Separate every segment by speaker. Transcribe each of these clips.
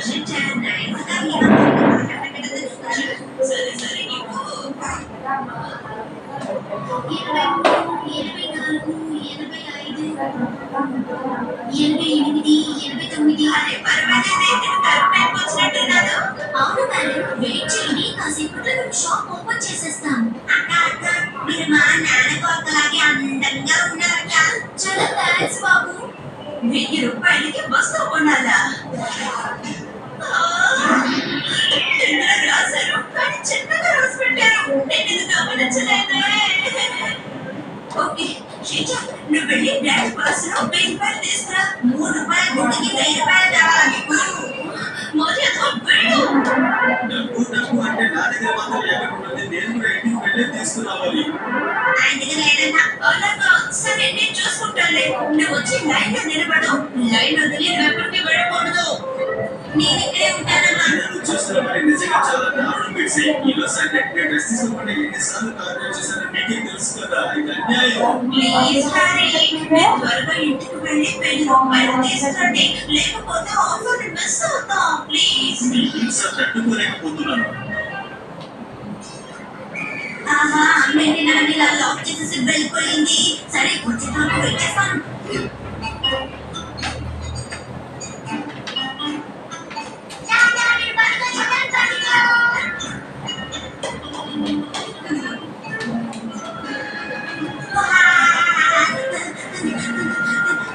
Speaker 1: సరే సరే
Speaker 2: అవును మేడం, వెయిట్ చేయండి, కాసేపట్లో మేము షాప్ ఓపెన్ చేసేస్తాం.
Speaker 1: మీరు మా నాన్న కొత్తలాగే అందంగా ఉన్నారట.
Speaker 2: చాలా థ్యాంక్స్ బాబు.
Speaker 1: 1000 రూపాయలకి బస్సు కొనాలా? చిన్నగా రాశారు కానీ చిన్నగా రాసి పెట్టారు. నేను ఇది గమనించలేదే. ఓకే శ్రీజ, నువ్వు వెళ్ళి డాన్స్ బస్ లో 1000 రూపాయలు తీసుకురా. 3 రూపాయల గుడ్డికి 1000 రూపాయలు కావాలి. మర్యాదగా వెళ్ళు.
Speaker 3: డబ్బు అంటే నా దగ్గర మాత్రం ఎక్కడ ఉంటుంది? నేను కూడా ఇంటికి వెళ్ళి తీసుకురావాలి.
Speaker 1: ఆయన దగ్గర ఏదైనా అలాగా సరే నేను చూసుకుంటానులే. నువ్వు వచ్చి లైన్ లో నిలబడు. లైన్ వదిలి నువ్వు ఎక్కడికి వెళ్ళకూడదు. నేను ఇక్కడే ఉంటానమ్మా.
Speaker 3: నేను చూస్తున్నప్పుడు నిజంగా చాలా దారుణం పెట్టి ఈరోజు సండే నేను డ్రెస్ తీసుకోకుండా ఎన్నిసార్లు కార్యం చేశానో మీకే తెలుసు కదా. ఇది అన్యాయం.
Speaker 1: ప్లీజ్ హరి, మీరు త్వరగా ఇంటికి వెళ్ళి 1000 రూపాయలు తీసుకురండి. లేకపోతే ఆఫర్ మిస్ అవుతాం. ప్లీజ్.
Speaker 3: మీ హింస తట్టుకోలేకపోతున్నాను.
Speaker 1: ఆహా, అమ్మేంటి నాన్న ఇలా లాక్ చేసేసి వెళ్ళిపోయింది. సరే వచ్చేటప్పుడు వెళ్ళేస్తాను.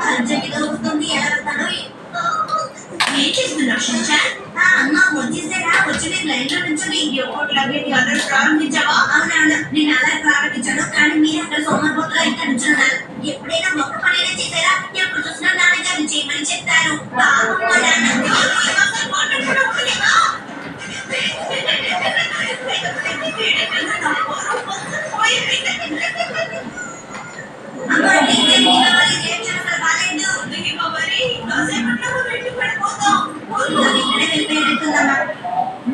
Speaker 1: అర్జెంటుగా అవుతుంది, ఎలా వెళ్తానో ఏం చేస్తున్నావు షించాన్? అమ్మ వచ్చేసారా? వచ్చి మీరు లైన్ లో నుంచి ఎప్పటిలాగే నీ ఆర్డర్ ప్రారంభించావా? అవునవును, నేను అలా ప్రారంభించాను, కానీ మీరు అక్కడ సోమరిపోతుగా ఇంకా నుంచున్నారు. ఎప్పుడైనా మొక్క పనైనా చేశారా? ఎప్పుడు చూసినా నాన్నగారిని చేయమని చెప్తారు. పాపం మా నాన్న అసలు మాట్లాడడం ఉండలేదా? అమ్మ నీకేం కావాలి? ఏం చేస్తారు బాలేదు. మరి కాసేపట్లో వెళ్ళి పడిపోతాం. ఇక్కడే వెళ్ళిపోయినట్టుందమ్మా.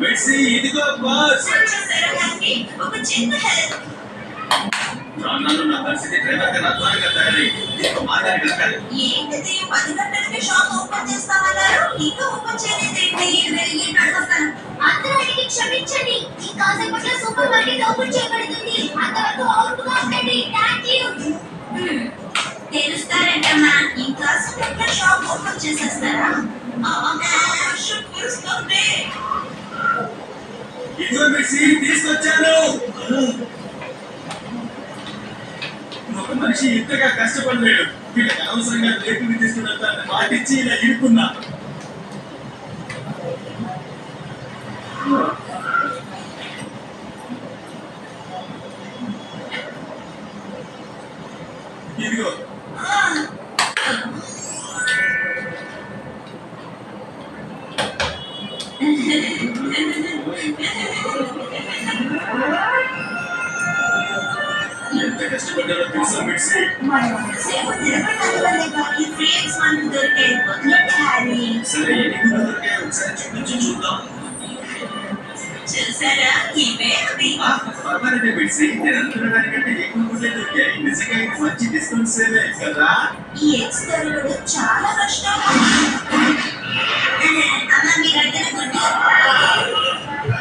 Speaker 3: మెర్సీ, ఇదిగో బాస్.
Speaker 1: వచ్చేసారా గారికి ఒక చిన్న హెల్ప్.
Speaker 3: నాన్నను నా పరిస్థితి డ్రైవర్ కన్నా త్వరగా తయారై నీకు మాదారి కలగాలి.
Speaker 1: ఏంటిది 10 గంటలకి షాప్ ఓపెన్ చేస్తామన్నారు, ఇంకా ఓపెన్ చేయలేదేంటి? వెళ్ళి అడగొస్తాను.
Speaker 2: అందరికి క్షమించండి, ఈ కాసేపట్లో సూపర్ మార్కెట్ ఓపెన్ చేయబడుతుంది. అంతవరకు అవుట్ గా ఉండండి. Thank you.
Speaker 1: తెలుస్తారంటమ్మా, ఇంకా సేపట్లో షాప్ ఓపెన్ చేసేస్తారా? చూస్తుంది.
Speaker 3: ఇదిగో మెర్సీ, తీసుకొచ్చాను. ఒక మనిషి ఇంతగా కష్టపడలేడు. వీళ్ళకి అనవసరంగా రేపుని తీసుకున్నంత మాటిచ్చి ఇలా ఇరుక్కున్నా. ఇదిగో ఎంత కష్టపడ్డారో తెలుసా మెర్సీ?
Speaker 1: సేపు నిలబడాలి వల్లే ఈ ఫ్రేమ్స్ మనకు దొరికాయి. వదిలేండి హ్యారీ.
Speaker 3: సరే, ఎన్ని గుళ్ళు దొరికాయో ఒకసారి చూపించి చూద్దాం.
Speaker 1: చూసారా, ఇవే అవి.
Speaker 3: పర్వాలేదే మెర్సీ, నేను అనుకున్న దానికంటే ఎక్కువ గుడ్లే దొరికాయి. నిజంగా ఇది మంచి డిస్కౌంట్ సేవే కదా.
Speaker 1: ఈ ఎగ్స్ దొరకడం చాలా కష్టం. అమ్మ మీరు అడిగిన గుడ్డు